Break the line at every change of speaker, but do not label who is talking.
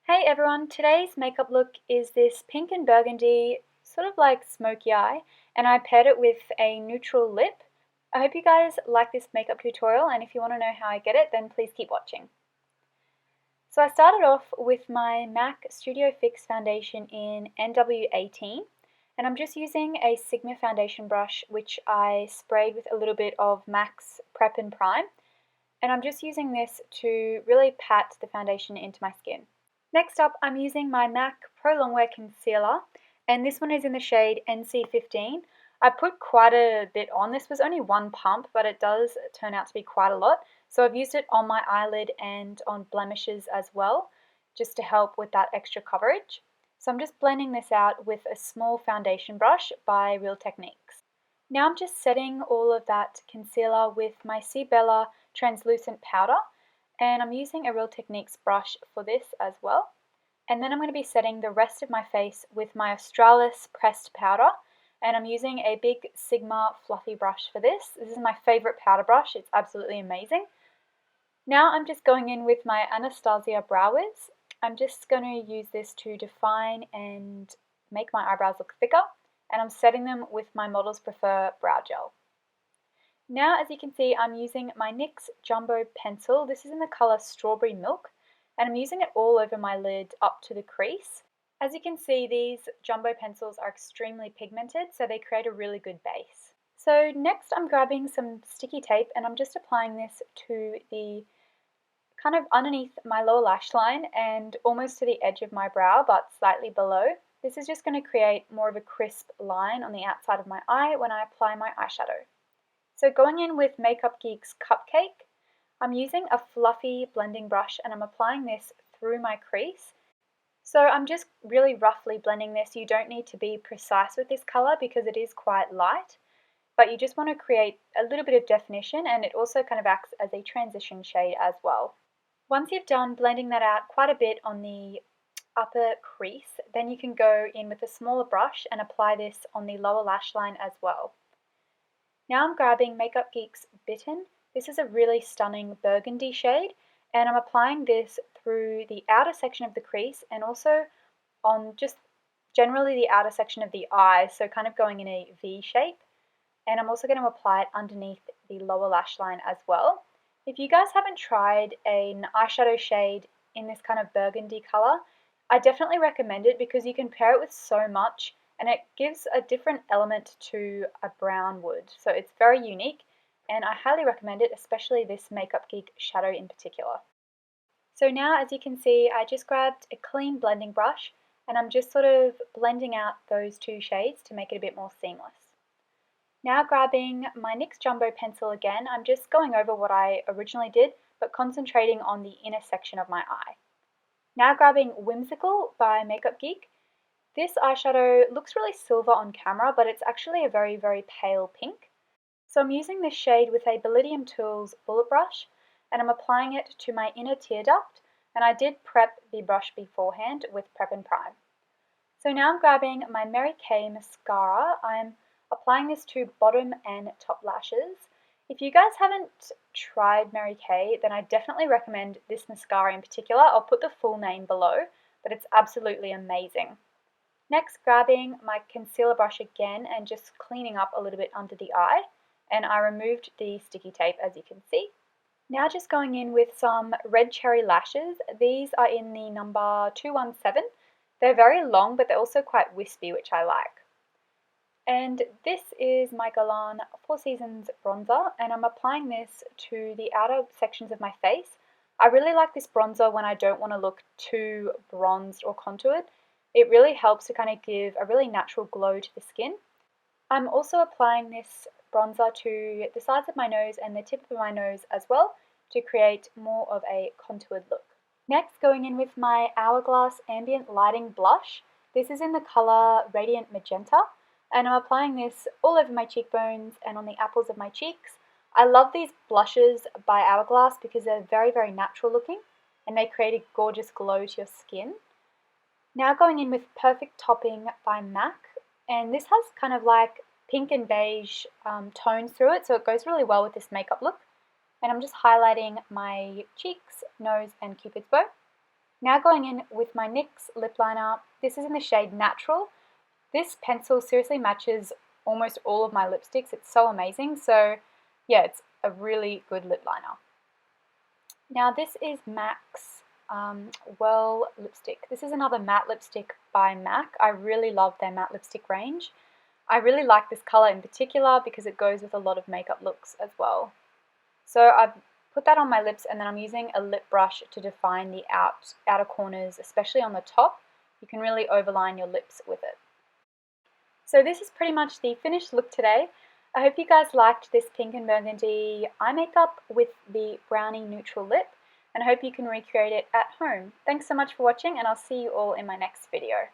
Hey everyone, today's makeup look is this pink and burgundy, sort of like smoky eye, and I paired it with a neutral lip. I hope you guys like this makeup tutorial, and if you want to know how I get it, then please keep watching. So I started off with my MAC Studio Fix foundation in NW18, and I'm just using a Sigma foundation brush which I sprayed with a little bit of MAC's Prep and Prime, and I'm just using this to really pat the foundation into my skin. Next up, I'm using my MAC Pro Longwear Concealer, and this one is in the shade NC15. I put quite a bit on. This was only one pump, but it does turn out to be quite a lot. So I've used it on my eyelid and on blemishes as well, just to help with that extra coverage. So I'm just blending this out with a small foundation brush by Real Techniques. Now I'm just setting all of that concealer with my C Bella translucent powder, and I'm using a Real Techniques brush for this as well. And then I'm going to be setting the rest of my face with my Australis pressed powder, and I'm using a big Sigma fluffy brush for this. This is my favourite powder brush, it's absolutely amazing. Now I'm just going in with my Anastasia Brow Wiz. I'm just going to use this to define and make my eyebrows look thicker, and I'm setting them with my Models Prefer Brow Gel. Now, as you can see, I'm using my NYX Jumbo Pencil. This is in the colour Strawberry Milk, and I'm using it all over my lid up to the crease. As you can see, these jumbo pencils are extremely pigmented, so they create a really good base. So next I'm grabbing some sticky tape, and I'm just applying this to the kind of underneath my lower lash line and almost to the edge of my brow, but slightly below. This is just going to create more of a crisp line on the outside of my eye when I apply my eyeshadow. So going in with Makeup Geek's Cupcake, I'm using a fluffy blending brush and I'm applying this through my crease. So I'm just really roughly blending this. You don't need to be precise with this colour because it is quite light, but you just want to create a little bit of definition, and it also kind of acts as a transition shade as well. Once you've done blending that out quite a bit on the upper crease, then you can go in with a smaller brush and apply this on the lower lash line as well. Now I'm grabbing Makeup Geek's Bitten. This is a really stunning burgundy shade, and I'm applying this through the outer section of the crease and also on just generally the outer section of the eye, so kind of going in a V shape. And I'm also going to apply it underneath the lower lash line as well. If you guys haven't tried an eyeshadow shade in this kind of burgundy colour, I definitely recommend it because you can pair it with so much, and it gives a different element to a brown would. So it's very unique, and I highly recommend it, especially this Makeup Geek shadow in particular. So now, as you can see, I just grabbed a clean blending brush and I'm just sort of blending out those two shades to make it a bit more seamless. Now grabbing my NYX Jumbo Pencil again, I'm just going over what I originally did, but concentrating on the inner section of my eye. Now grabbing Whimsical by Makeup Geek. This eyeshadow looks really silver on camera, but it's actually a very, very pale pink. So I'm using this shade with a Belidium Tools bullet brush, and I'm applying it to my inner tear duct, and I did prep the brush beforehand with Prep and Prime. So now I'm grabbing my Mary Kay Mascara. I'm applying this to bottom and top lashes. If you guys haven't tried Mary Kay, then I definitely recommend this mascara in particular. I'll put the full name below, but it's absolutely amazing. Next, grabbing my concealer brush again and just cleaning up a little bit under the eye, and I removed the sticky tape, as you can see. Now just going in with some Red Cherry lashes. These are in the number 217. They're very long, but they're also quite wispy, which I like. And this is my Galan Four Seasons bronzer, and I'm applying this to the outer sections of my face. I really like this bronzer when I don't want to look too bronzed or contoured. It really helps to kind of give a really natural glow to the skin. I'm also applying this bronzer to the sides of my nose and the tip of my nose as well to create more of a contoured look. Next, going in with my Hourglass Ambient Lighting Blush. This is in the colour Radiant Magenta, and I'm applying this all over my cheekbones and on the apples of my cheeks. I love these blushes by Hourglass because they're very, very natural looking and they create a gorgeous glow to your skin. Now going in with Perfect Topping by MAC, and this has kind of like pink and beige tones through it, so it goes really well with this makeup look. And I'm just highlighting my cheeks, nose and cupid's bow. Now going in with my NYX Lip Liner. This is in the shade Natural. This pencil seriously matches almost all of my lipsticks. It's so amazing. So yeah, it's a really good lip liner. Now this is MAC's Whirl lipstick. This is another matte lipstick by MAC. I really love their matte lipstick range. I really like this color in particular because it goes with a lot of makeup looks as well. So I've put that on my lips, and then I'm using a lip brush to define the outer corners, especially on the top. You can really overline your lips with it. So this is pretty much the finished look today. I hope you guys liked this pink and burgundy eye makeup with the brownie neutral lip, and I hope you can recreate it at home. Thanks so much for watching, and I'll see you all in my next video.